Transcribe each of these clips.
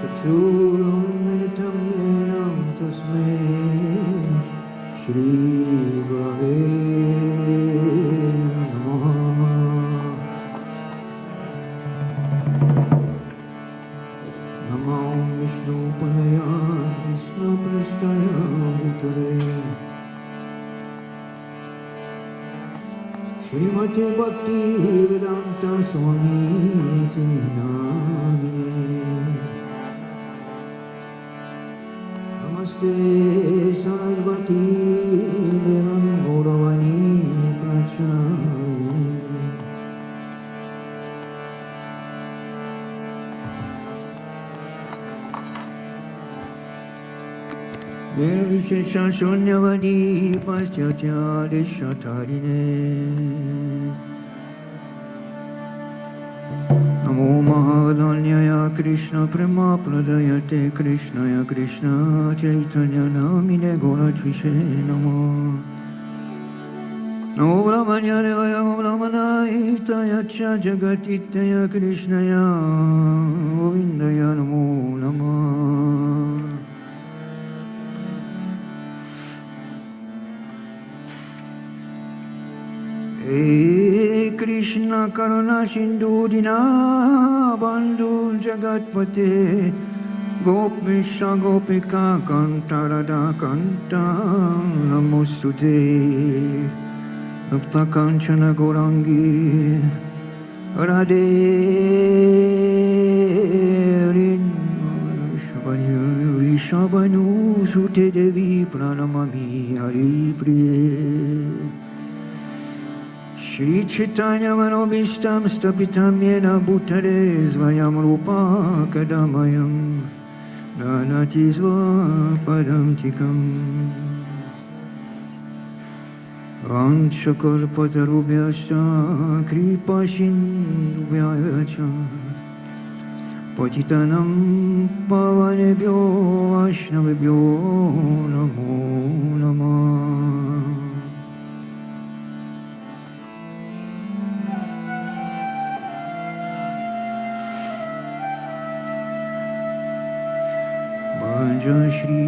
चक्षुरुन्मिलितं येन तस्मै श्रीगुरवे नमः। नमो विष्णुपदय विष्णुपृष्ठाय भूतले श्रीमते भक्ति वेदांत स्वामी नामिने। नमस्ते सरस्वती देवं गौरवाणी प्रचारिणी। निर्विशेष शून्यवादी पाश्चात्यादिशतारिणे। नमो महावदन्याय कृष्ण प्रेमा प्रदयते कृष्णाय कृष्ण चैतन्य नामिने गौरद्विषे नमो। नमो ब्रह्मण्याय ब्रह्मणायिताय च जगतीतय कृष्णाय गोविन्दाय नमो नमः। हे कृष्ण करुणा सिंधु दीनबंधु जगत्पते गोपेश गोपिका कांत राधा कांत नमोस्तुते। तप्त कांचन गौरांगी राधे ऋषभनुसुते देवी प्रणमामि हरिप्रिये। Shri Chaitanya Manobishtam Stapitam Yena Bhutare Svayam Rupa Kadamayam Nanati Svapadam Tikam Anchakalpatarubhyascha Kripa Sindhubhyacha Patitanam Pavanebhyo Vaishnavebhyo Namo Namah. Shri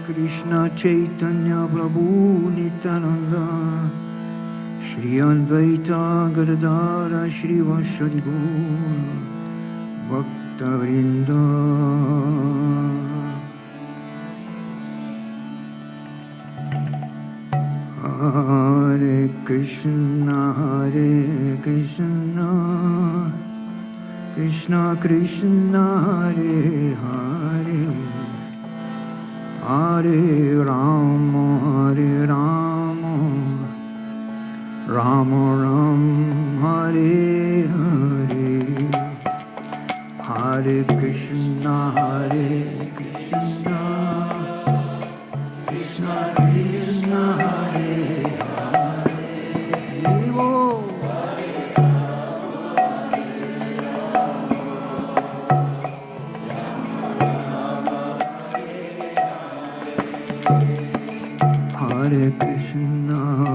Krishna Chaitanya Prabhu Nityananda Shri Advaita Gadadara Shri Vasadi Gaur Bhakta Vrinda. Hare Krishna Krishna Krishna Hare Hare Hare Rama Rama Rama Hare Hare Hare Krishna Krishna Krishna Hare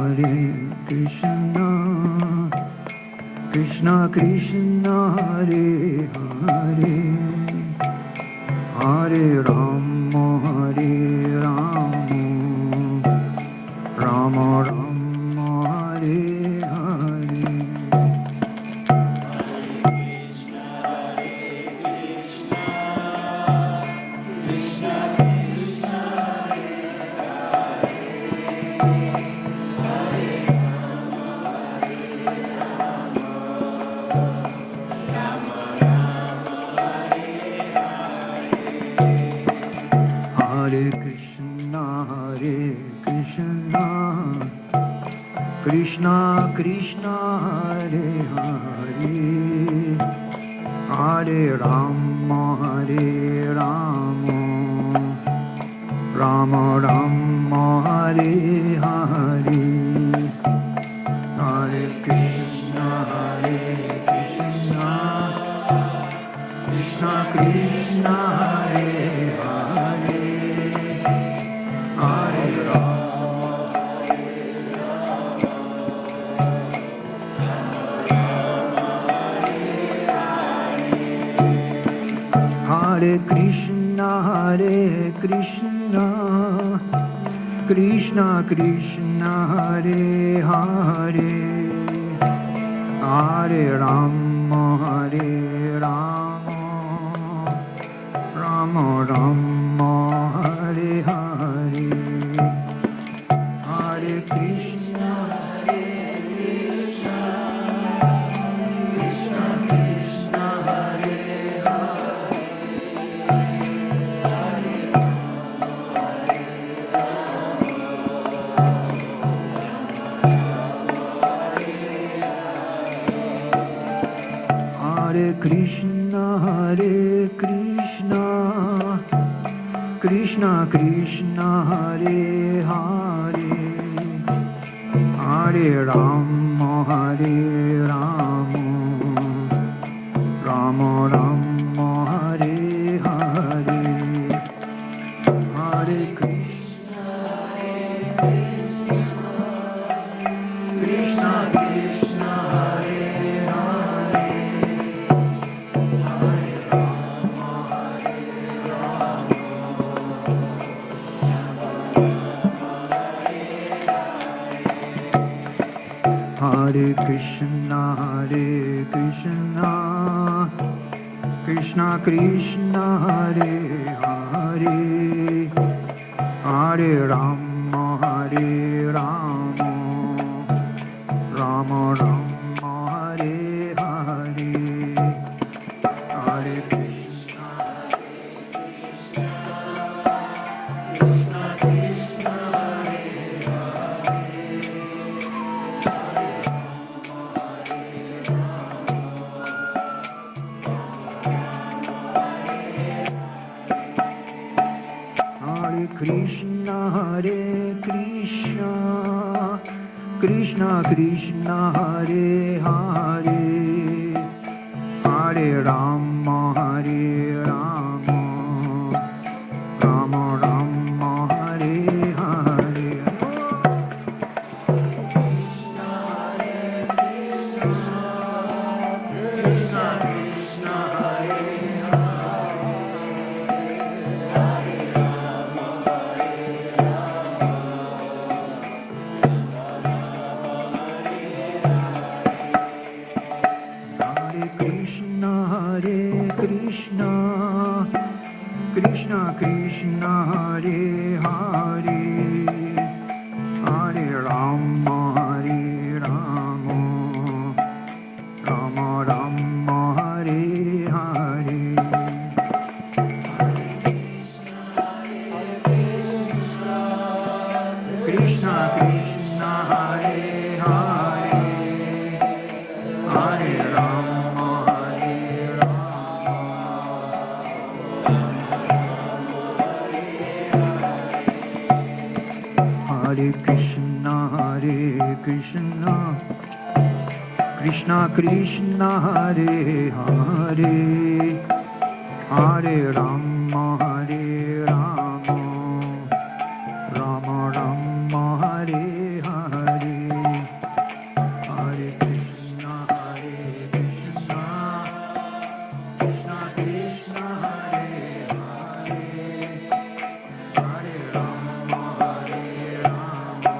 Hare Krishna Krishna Krishna Hare Hare Hare Rama Rama Rama Hare Hare. Krishna Krishna Hare Hare Hare Rama Rama Rama Hare Hare Hare Krishna Krishna Krishna Hare Hare Hare Rama Hare Krishna, Krishna Krishna, Hare Hare, Hare Rama, Hare Rama, Rama Rama, Hare Hare, Hare Krishna, Krishna Krishna, Hare Hare Krishna, Krishna Krishna, Hare Hare, Hare Rama, Hare Rama, Rama Rama, Hare Hare, Hare Krishna, Krishna Krishna, Hare Hare, Hare Krishna, Krishna Krishna, Hare Hare, Hare Rama, Hare Rama, Rama Rama, Hare Hare, Hare Krishna, Krishna Krishna, Hare Hare Krishna, Krishna Krishna, Hare Hare, Hare Rama, Hare Rama, Rama Rama, Hare Hare, Krishna Krishna, Hare Krishna, Krishna Krishna, Hare Hare, Hare Rama, Hare Rama, Rama Rama, Hare Hare, Krishna Krishna, Hare Hare, Hare Rama, Hare Hare Krishna, Krishna Krishna, Hare Hare, Hare Rama, Hare Rama, Rama Rama, Hare Hare, Hare Krishna, Krishna Krishna, Hare Hare, Hare Rama, Hare Rama,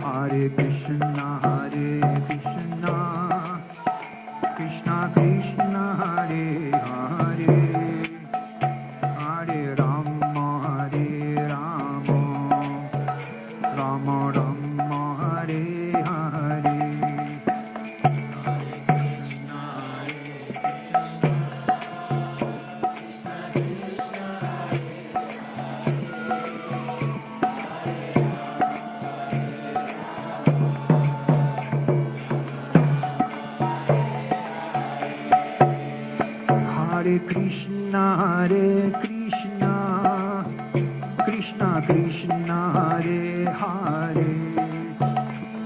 Hare Krishna, Krishna Krishna, Hare Hare, Hare Rama, Hare Rama, Rama Rama, Hare Hare, Hare Krishna, Hare Krishna, Krishna Krishna, Hare Hare,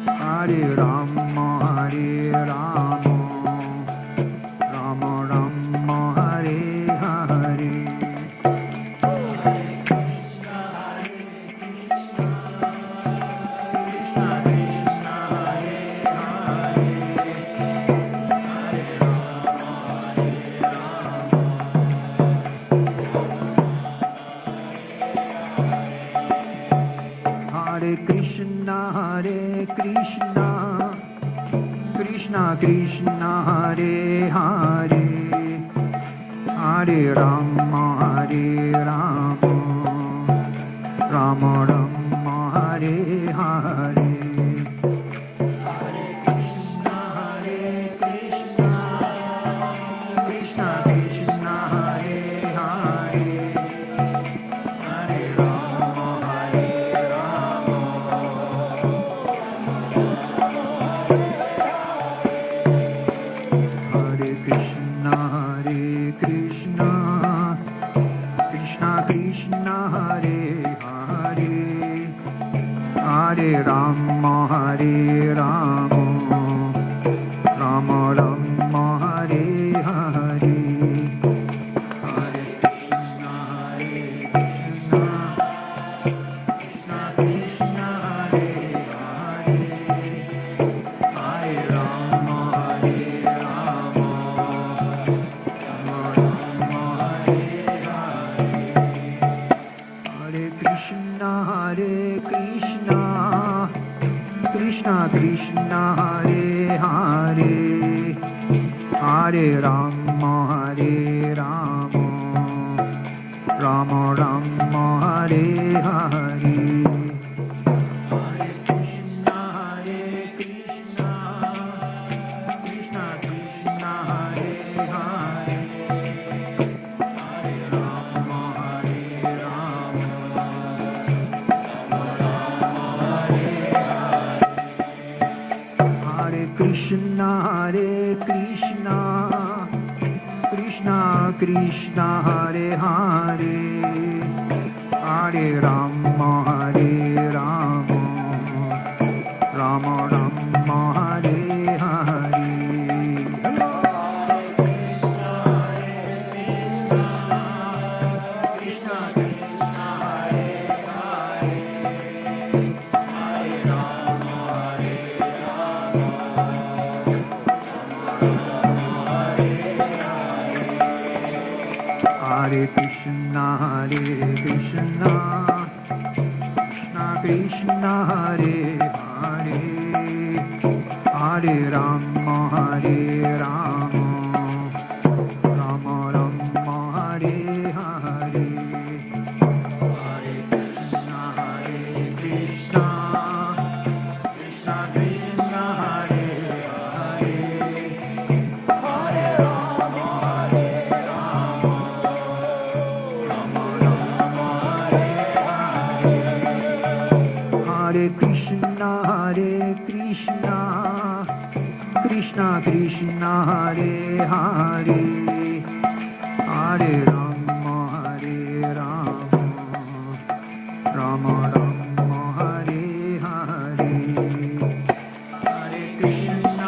Hare Rama, Hare Rama, Rama Rama, Hare Hare, Krishna Krishna, Hare Hare, Krishna Krishna Hare Hare Hare Rama Rama Rama Hare Hare Hare Rama Hare Rama Rama Rama Hare Hare Hare Krishna Krishna Krishna Hare Hare Hare Rama Hare Rama Rama Rama Hare Hare Hare Krishna Krishna Krishna Hare Hare Hare Rama Hare Rama Rama Rama Hare Hare Hare Krishna Krishna Krishna Hare Hare Hare Rama Hare Hare Krishna Krishna Krishna Hare Hare Hare Rama Hare Rama Rama Rama Hare Hare Hare Krishna Krishna Krishna Hare Hare Hare Rama Hare Rama Rama Rama Hare Hare Hare Krishna Krishna Krishna Hare Hare Hare Rama Hare Hare Krishna Krishna Krishna Hare Hare Hare Rama Hare Rama Rama Rama Hare Hare Hare Krishna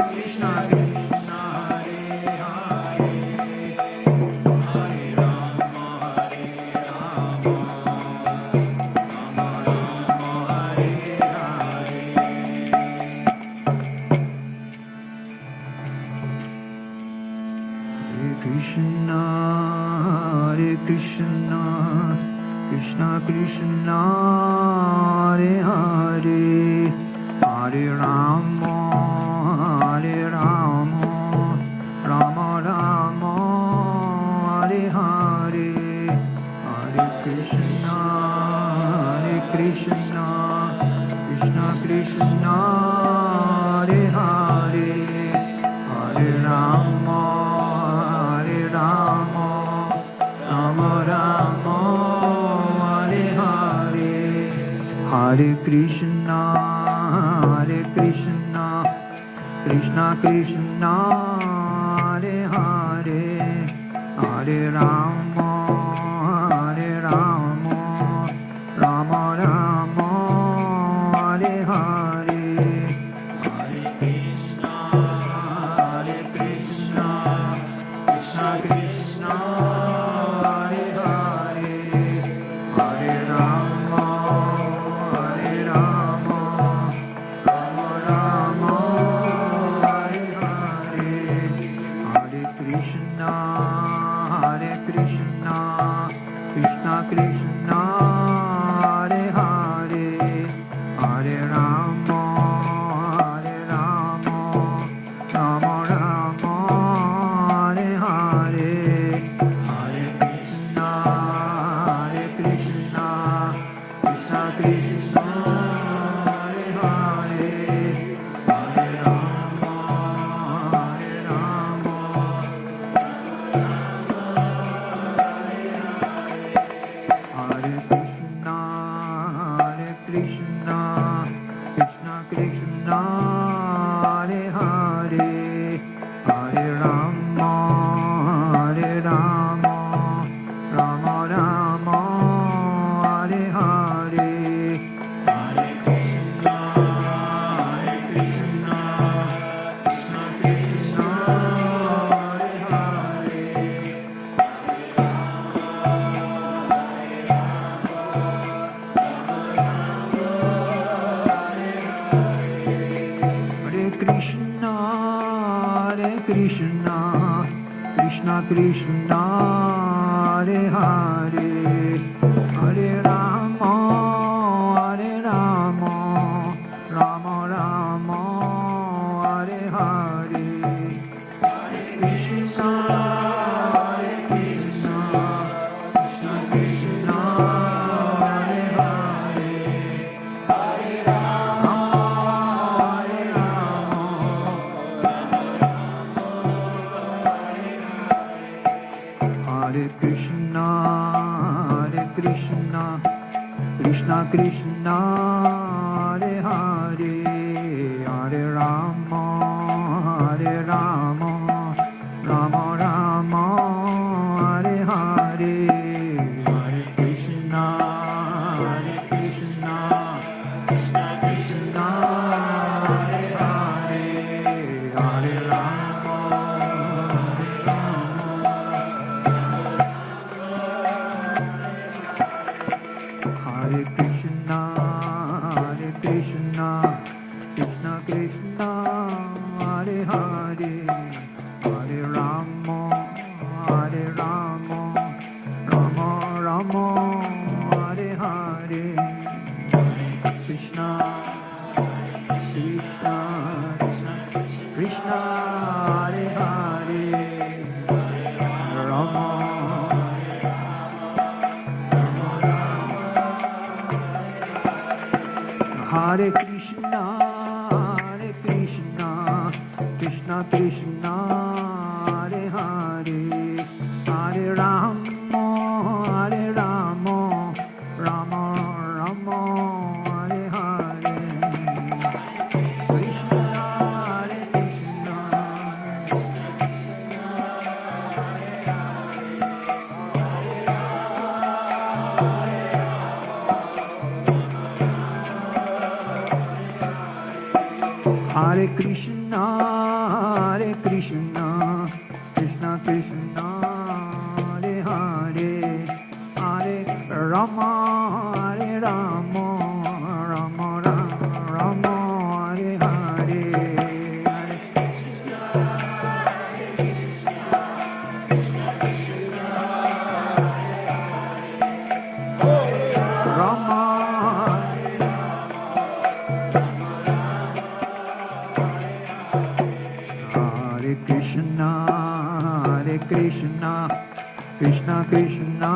Krishna Krishna Hare Hare Hare Rama Hare Hare Krishna Krishna Krishna Hare Hare Hare Rama Rama Rama Hare Hare Hare Krishna Krishna Krishna Hare Hare Hare Rama Rama Rama Hare Hare Hare Krishna Krishna Krishna Hare Hare Hare Rama Rama Rama Hare Hare Hare Krishna Krishna Krishna Hare Hare Hare Rama Rama Rama Hare Hare Hare Krishna Krishna Krishna Hare Hare Hare Rama Krishna, Hare Krishna, Krishna Krishna, Hare Hare, Hare Rama, Hare Rama, Rama Rama, Hare Hare, Hare Krishna, Hare Krishna, Krishna Krishna, Hare Hare, Hare Rama, Hare Rama, Hare Krishna, Hare Krishna, Krishna Krishna, Hare Hare, Hare Rama, Hare Rama, Rama Rama, Hare Hare, Hare Krishna, Hare Krishna, Krishna Krishna, Hare Hare, Hare Rama, Hare Rama, Hare Krishna, Hare Krishna, Krishna Krishna, Hare Hare, Hare Rama, Hare Rama, Rama Rama, Hare Hare, Krishna, Krishna, Krishna, Hare Hare, Rama, Hare Krishna, Hare Krishna, Krishna Krishna, Hare Hare, Hare Rama, Hare Rama, Rama Rama, Hare Hare, Krishna, Hare Krishna, Hare Krishna, Hare Krishna, Krishna Krishna, Hare Hare, Hare Rama, Hare Rama, Rama Rama, Hare Hare, Hare Rama, Hare Krishna, Hare Krishna, Krishna Krishna,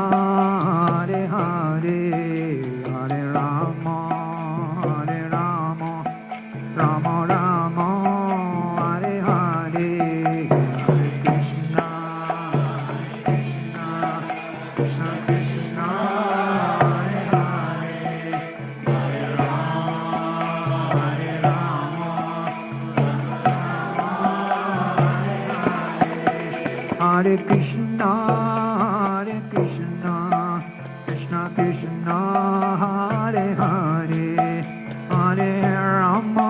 Hare Hare, Hare Rama, Hare Rama, Rama Rama, Hare Hare, Hare Krishna, Krishna Krishna, Hare Hare, Hare Rama, Hare Rama, Hare Krishna, Hare Krishna, Krishna Krishna, Hare Hare, Hare Rama,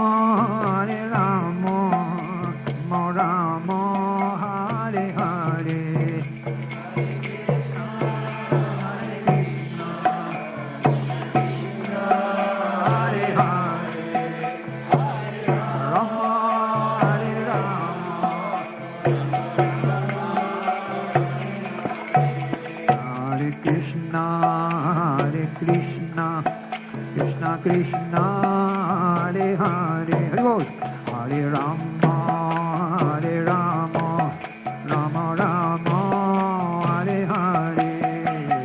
Hare Rama, Rama Rama, Hare Hare, Hare Hare, Rama, Hare Rama, Hare Krishna, Hare Krishna, Krishna Krishna, Hare Hare, Hare Bol, Hare Rama, Hare Rama, Rama Rama, Hare Hare,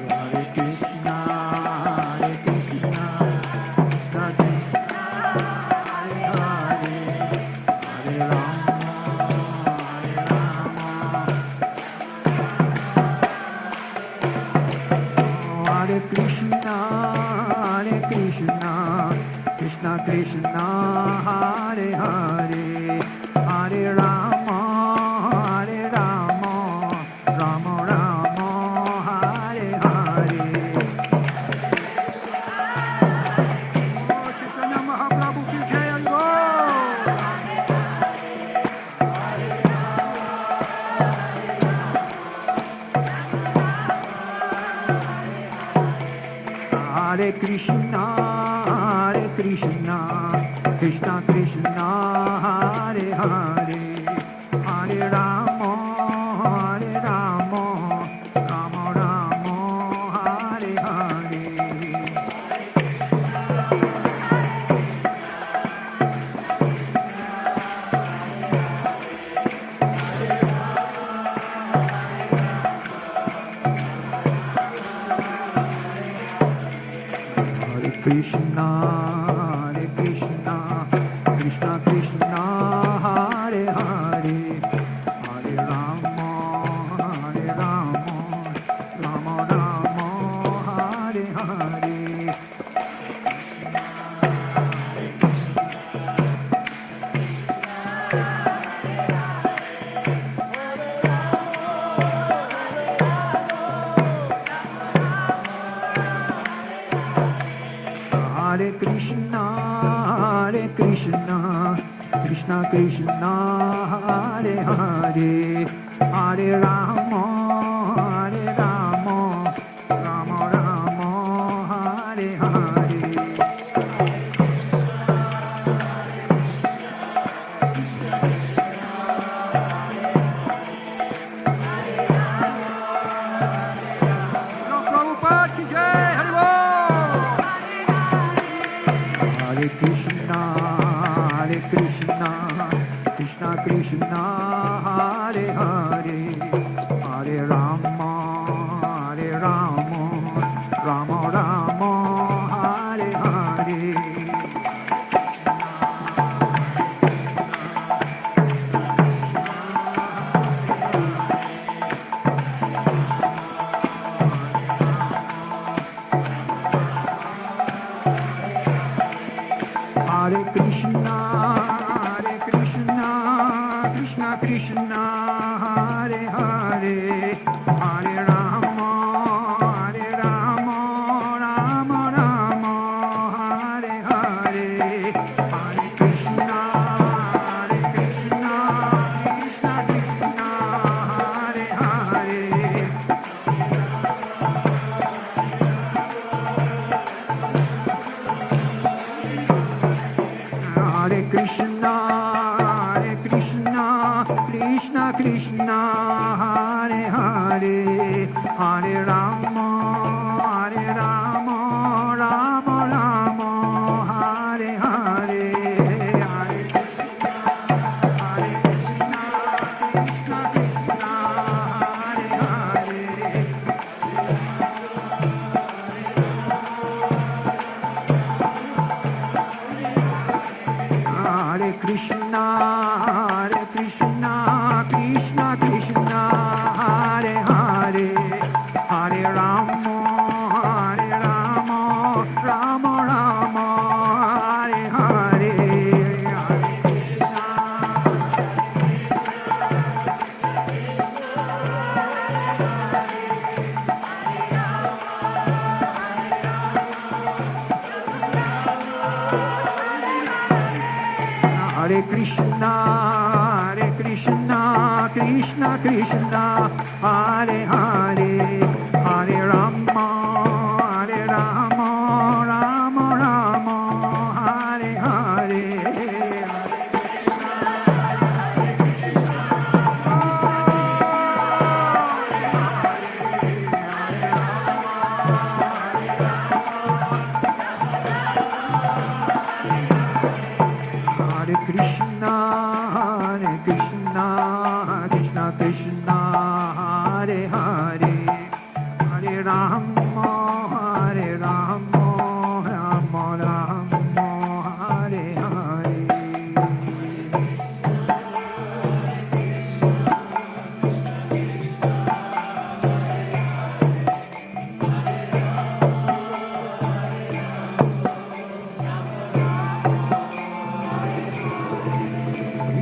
Hare Krishna, Hare Krishna, Krishna Krishna, Hare Hare, Hare Rama, Hare Rama, Hare Krishna, Hare Krishna, Krishna Krishna, Hare Hare, Hare Rama, Hare Rama, Rama Rama, Hare Hare. Oh, Chaitanya Mahaprabhu ki jai, Hari Bol. Hare Krishna, Hare Krishna, Krishna Krishna, Hare Hare, Hare Rama, Hare Rama, Rama Rama, Hare Hare. Krishna, Hare Krishna, Krishna Krishna, Hare Hare, Hare Rama, Hare Rama, Rama Rama, Hare Hare. Hare Krishna, Hare Krishna, Krishna Krishna, Hare Hare, Hare Rama, Hare Rama, Rama Rama, Hare Hare. Prabhupada ki jai, Hari Bol. Hare Krishna, Hare Krishna, Krishna Krishna, Hare Hare, Hare Rama, Hare Rama, Rama Rama, Hare Hare. Hare Krishna, Hare Krishna, Krishna Krishna, Hare Hare, Hare Rama, Hare Rama, Rama Rama, Hare Hare, Hare Krishna, Hare Krishna, Krishna Krishna, Hare Hare. Hare Krishna, Hare Krishna, Krishna Krishna, Hare Hare, Hare Rama, Hare Rama, Rama Rama, Hare Hare, Hare Krishna, Hare Krishna, Krishna Krishna, Hare Hare. Hare Krishna, Hare Krishna, Krishna Krishna, Hare Hare, Hare Rama, Hare Rama, Rama Rama, Hare Hare, Hare Krishna. Hare Krishna, Hare Krishna, Krishna Krishna, Hare Hare, Hare Rama, Hare Rama, Rama Rama, Hare Hare. Hare Krishna, Hare Krishna, Krishna Krishna, Hare Hare, Hare Rama, Hare Rama, Rama Rama, Hare Hare.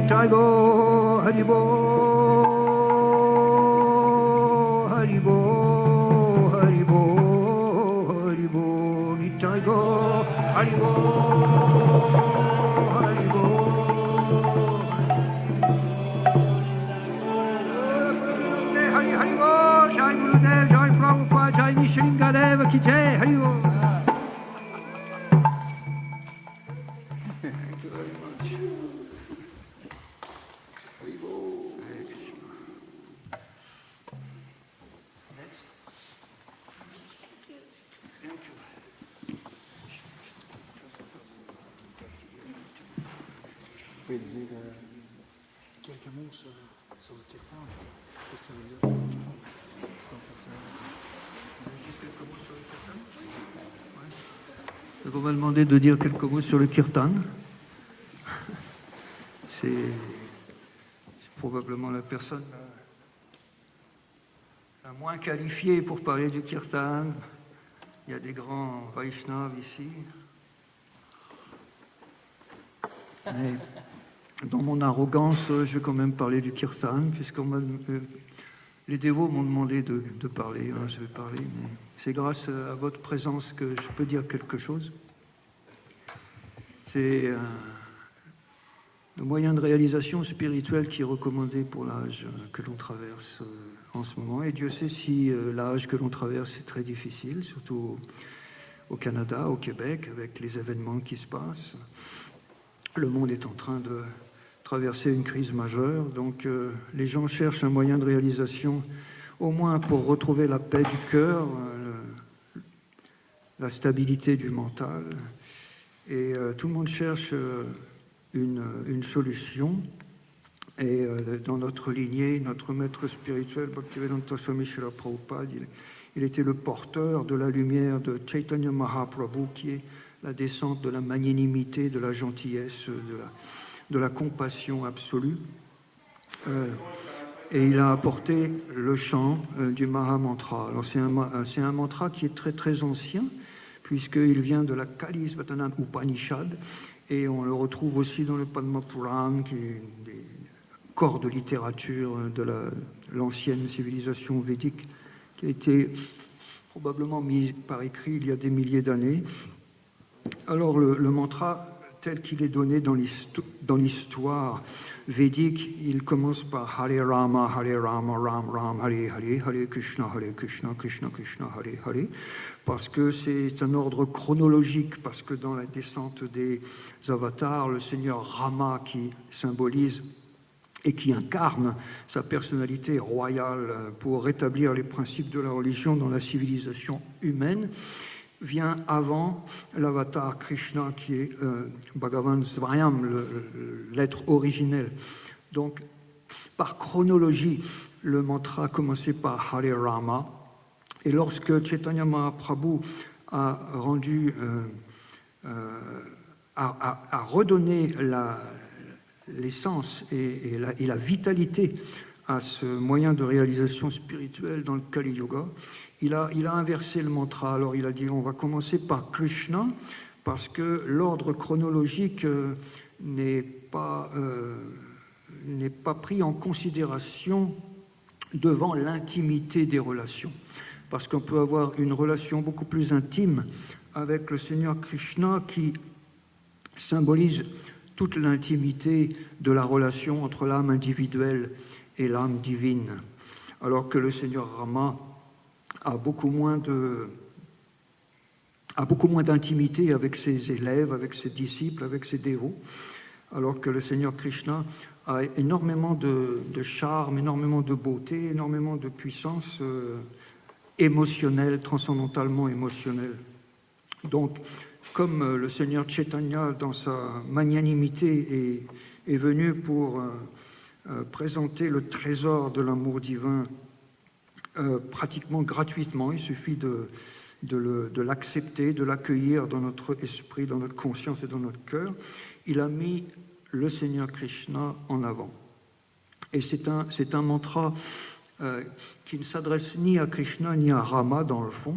Jai Go, Hari Bo, Hari Bo, Hari Bo, Hari Bo, Nitai Go, Hari Bo, Hari Bo. Hari Hari Bo, Jai Gurudev, Jai Prabhupada, Jai Nisringadev ki Jai, Hari Bo. Vous pouvez dire quelques mots sur le kirtan. Qu'est-ce que ça veut dire? Comment faire ça? Juste quelques mots sur le kirtan. On va demander de dire quelques mots sur le kirtan. C'est probablement la personne la moins qualifiée pour parler du kirtan. Il y a des grands Vaishnavas ici. Mais dans mon arrogance, je vais quand même parler du kirtan, puisque les dévots m'ont demandé de parler. Alors je vais parler, mais c'est grâce à votre présence que je peux dire quelque chose. C'est le moyen de réalisation spirituelle qui est recommandé pour l'âge que l'on traverse en ce moment. Et Dieu sait si l'âge que l'on traverse est très difficile, surtout au Canada, au Québec, avec les événements qui se passent. Le monde est en train de traverser une crise majeure, donc les gens cherchent un moyen de réalisation, au moins pour retrouver la paix du cœur, la stabilité du mental. Et tout le monde cherche une solution. Et dans notre lignée, notre maître spirituel, Bhaktivedanta Swami Srila Prabhupada, il était le porteur de la lumière de Chaitanya Mahaprabhu, qui est la descente de la magnanimité, de la gentillesse, de la compassion absolue. Et il a apporté le chant du Mahamantra. Alors c'est un mantra qui est très très ancien, puisqu'il vient de la Kalisvatana Upanishad, et on le retrouve aussi dans le Padma Puran, qui est des corps de littérature de l'ancienne civilisation védique, qui a été probablement mise par écrit il y a des milliers d'années. Alors le mantra tel qu'il est donné dans l'histoire védique, il commence par Hare Rama, Ram Ram, Hare Krishna, Krishna Krishna, Hare, parce que c'est un ordre chronologique, parce que dans la descente des avatars, le Seigneur Rama qui symbolise et qui incarne sa personnalité royale pour rétablir les principes de la religion dans la civilisation humaine, vient avant l'avatar Krishna qui est Bhagavan Svayam, l'être originel. Donc, par chronologie, le mantra a commencé par Hare Rama, et lorsque Chaitanya Mahaprabhu a redonné l'essence et la vitalité à ce moyen de réalisation spirituelle dans le Kali Yuga, il a inversé le mantra. Alors il a dit on va commencer par Krishna parce que l'ordre chronologique n'est pas pris en considération devant l'intimité des relations. Parce qu'on peut avoir une relation beaucoup plus intime avec le Seigneur Krishna qui symbolise toute l'intimité de la relation entre l'âme individuelle et l'âme divine, alors que le Seigneur Rama a beaucoup moins d'intimité avec ses élèves, avec ses disciples, avec ses dévots, alors que le Seigneur Krishna a énormément de charme, énormément de beauté, énormément de puissance émotionnelle, transcendamentalement émotionnelle. Donc, comme le Seigneur Chaitanya, dans sa magnanimité, est venu pour présenter le trésor de l'amour divin pratiquement gratuitement, il suffit de l'accepter, de l'accueillir dans notre esprit, dans notre conscience et dans notre cœur. Il a mis le Seigneur Krishna en avant. Et c'est un mantra qui ne s'adresse ni à Krishna ni à Rama dans le fond,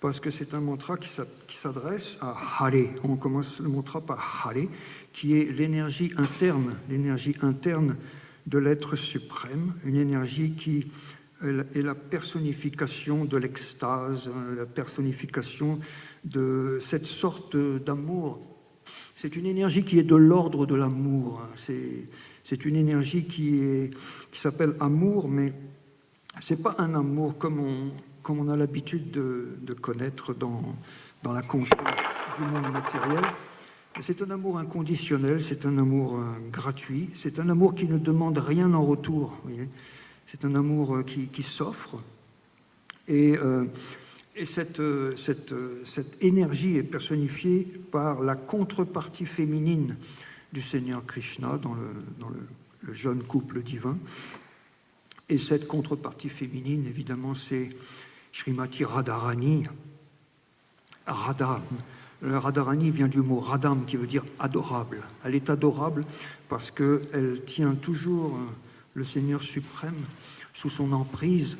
parce que c'est un mantra qui s'adresse à Hare. On commence le mantra par Hare, qui est l'énergie interne de l'être suprême, une énergie qui est la personnification de l'extase, la personnification de cette sorte d'amour. C'est une énergie qui est de l'ordre de l'amour. C'est une énergie qui s'appelle amour, mais c'est pas un amour comme on a l'habitude de connaître dans la conscience du monde matériel, C'est un amour inconditionnel, c'est un amour gratuit, c'est un amour qui ne demande rien en retour. Vous voyez, c'est un amour qui s'offre. Et cette énergie est personnifiée par la contrepartie féminine du Seigneur Krishna dans le jeune couple divin. Et cette contrepartie féminine, évidemment, c'est Srimati Radharani. Radha. Le Radharani vient du mot Radham, qui veut dire adorable. Elle est adorable parce qu'elle tient toujours le Seigneur suprême sous son emprise,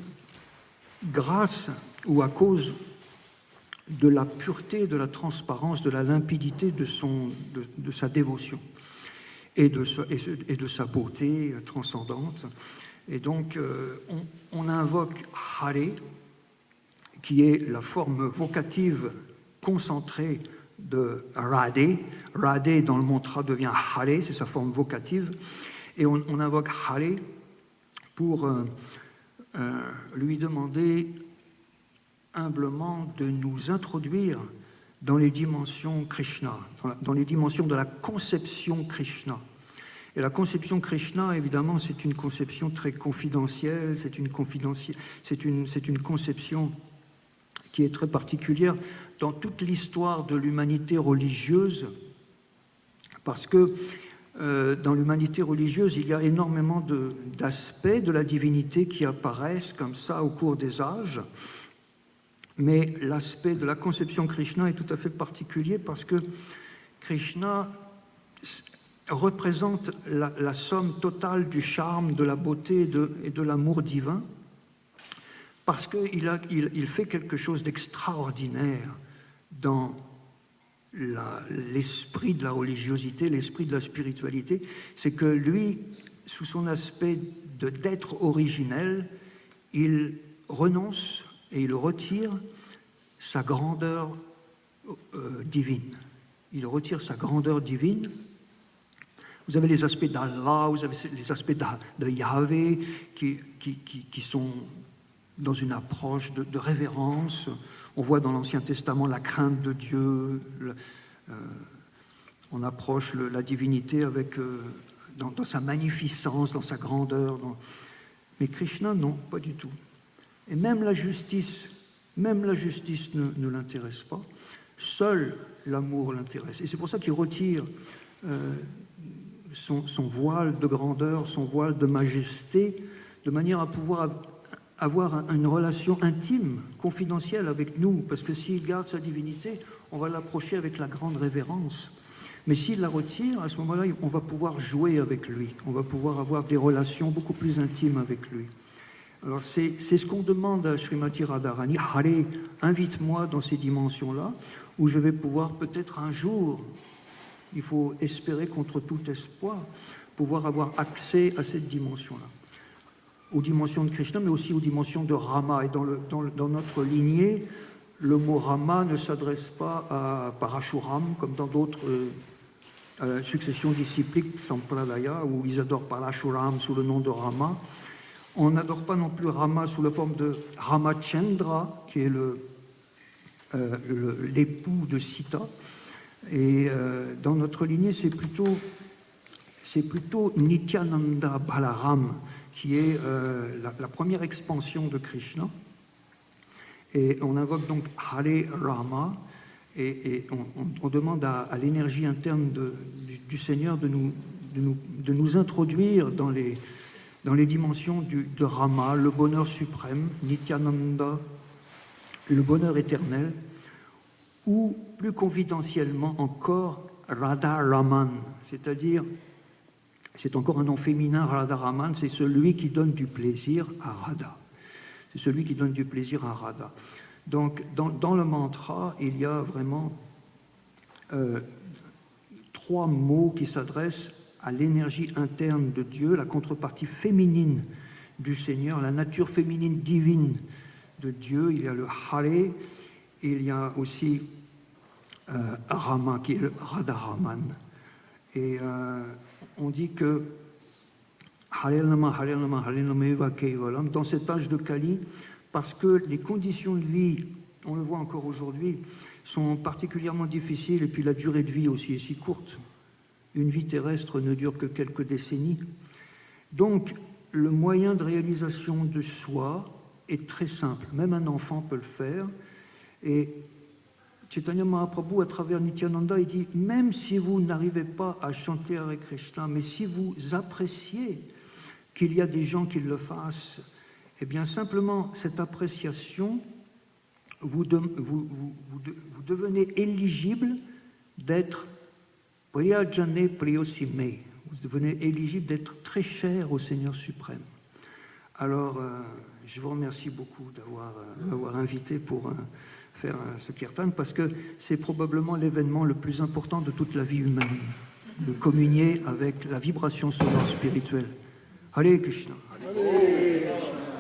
grâce ou à cause de la pureté, de la transparence, de la limpidité de sa dévotion et de sa beauté transcendante. Et donc, on invoque Hare, qui est la forme vocative concentrée de Radhe. Radhe, dans le mantra, devient Hare, c'est sa forme vocative. Et on invoque Hare pour lui demander humblement de nous introduire dans les dimensions Krishna, dans les dimensions de la conception Krishna. Et la conception Krishna, évidemment, c'est une conception très confidentielle, c'est une conception qui est très particulière dans toute l'histoire de l'humanité religieuse, parce que dans l'humanité religieuse, il y a énormément d'aspects de la divinité qui apparaissent comme ça au cours des âges, mais l'aspect de la conception Krishna est tout à fait particulier parce que Krishna représente la somme totale du charme, de la beauté et de l'amour divin, parce qu'il fait quelque chose d'extraordinaire dans l'esprit de la religiosité, l'esprit de la spiritualité, c'est que lui, sous son aspect d'être originel, il renonce et il retire sa grandeur divine. Il retire sa grandeur divine. Vous avez les aspects d'Allah, vous avez les aspects de Yahvé qui sont dans une approche de révérence. On voit dans l'Ancien Testament la crainte de Dieu. On approche la divinité avec, dans sa magnificence, dans sa grandeur. Mais Krishna, non, pas du tout. Et même la justice ne l'intéresse pas. Seul l'amour l'intéresse. Et c'est pour ça qu'il retire son voile de grandeur, son voile de majesté, de manière à pouvoir avoir une relation intime, confidentielle avec nous, parce que s'il garde sa divinité, on va l'approcher avec la grande révérence. Mais s'il la retire, à ce moment-là, on va pouvoir jouer avec lui, on va pouvoir avoir des relations beaucoup plus intimes avec lui. Alors c'est ce qu'on demande à Srimati Radharani. Hare, invite-moi dans ces dimensions-là, où je vais pouvoir peut-être un jour, il faut espérer contre tout espoir, pouvoir avoir accès à cette dimension-là. Aux dimensions de Krishna, mais aussi aux dimensions de Rama. Et dans notre lignée, le mot Rama ne s'adresse pas à Parashuram, comme dans d'autres successions discipliques, Sampradaya, où ils adorent Parashuram sous le nom de Rama. On n'adore pas non plus Rama sous la forme de Ramachandra, qui est l'époux de Sita. Et dans notre lignée, c'est plutôt Nityananda Balaram, qui est la première expansion de Krishna. Et on invoque donc Hare Rama, et on demande à l'énergie interne du Seigneur de nous introduire dans les dimensions de Rama, le bonheur suprême, Nityananda, le bonheur éternel, ou plus confidentiellement encore Radha Raman, c'est-à-dire, c'est encore un nom féminin, Radha Raman, c'est celui qui donne du plaisir à Radha. C'est celui qui donne du plaisir à Radha. Donc, dans le mantra, il y a vraiment 3 mots qui s'adressent à l'énergie interne de Dieu, la contrepartie féminine du Seigneur, la nature féminine divine de Dieu. Il y a le Hare, il y a aussi Rama, qui est le Radharaman. Et on dit que dans cet âge de Kali, parce que les conditions de vie, on le voit encore aujourd'hui, sont particulièrement difficiles et puis la durée de vie aussi est si courte. Une vie terrestre ne dure que quelques décennies. Donc, le moyen de réalisation de soi est très simple. Même un enfant peut le faire. Et Chaitanya Mahaprabhu, à travers Nityananda, il dit, même si vous n'arrivez pas à chanter Hare Krishna, mais si vous appréciez qu'il y a des gens qui le fassent, eh bien simplement cette appréciation, vous devenez éligible d'être Priyajane Priyosime. Vous devenez éligible d'être très cher au Seigneur suprême. Alors, je vous remercie beaucoup d'avoir invité pour faire ce kirtan, parce que c'est probablement l'événement le plus important de toute la vie humaine, de communier avec la vibration sonore spirituelle. Hare Krishna. Hare Krishna.